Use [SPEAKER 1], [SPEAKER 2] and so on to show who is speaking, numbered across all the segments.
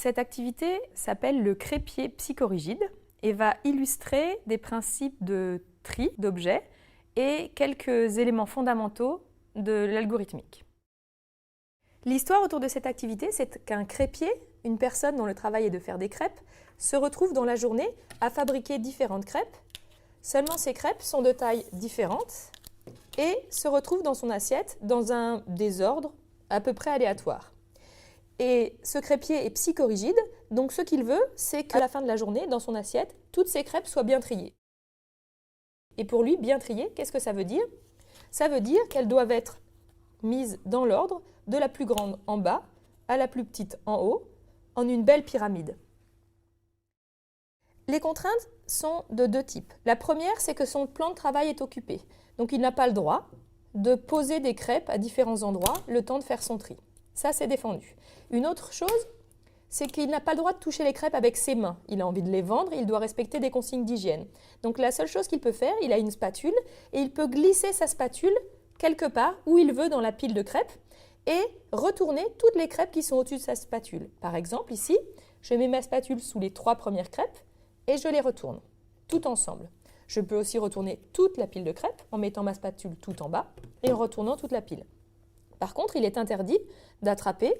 [SPEAKER 1] Cette activité s'appelle le crépier psychorigide et va illustrer des principes de tri d'objets et quelques éléments fondamentaux de l'algorithmique. L'histoire autour de cette activité, c'est qu'un crépier, une personne dont le travail est de faire des crêpes, se retrouve dans la journée à fabriquer différentes crêpes. Seulement ces crêpes sont de tailles différentes et se retrouvent dans son assiette dans un désordre à peu près aléatoire. Et ce crépier est psychorigide, donc ce qu'il veut, c'est qu'à la fin de la journée, dans son assiette, toutes ces crêpes soient bien triées. Et pour lui, bien triées, qu'est-ce que ça veut dire? Ça veut dire qu'elles doivent être mises dans l'ordre, de la plus grande en bas à la plus petite en haut, en une belle pyramide. Les contraintes sont de deux types. La première, c'est que son plan de travail est occupé. Donc il n'a pas le droit de poser des crêpes à différents endroits le temps de faire son tri. Ça, c'est défendu. Une autre chose, c'est qu'il n'a pas le droit de toucher les crêpes avec ses mains. Il a envie de les vendre, il doit respecter des consignes d'hygiène. Donc la seule chose qu'il peut faire, il a une spatule et il peut glisser sa spatule quelque part où il veut dans la pile de crêpes et retourner toutes les crêpes qui sont au-dessus de sa spatule. Par exemple, ici, je mets ma spatule sous les 3 premières crêpes et je les retourne, tout ensemble. Je peux aussi retourner toute la pile de crêpes en mettant ma spatule tout en bas et en retournant toute la pile. Par contre, il est interdit d'attraper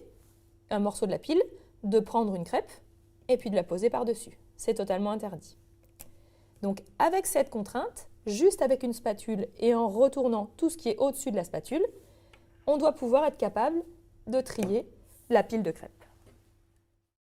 [SPEAKER 1] un morceau de la pile, de prendre une crêpe et puis de la poser par-dessus. C'est totalement interdit. Donc avec cette contrainte, juste avec une spatule et en retournant tout ce qui est au-dessus de la spatule, on doit pouvoir être capable de trier la pile de crêpes.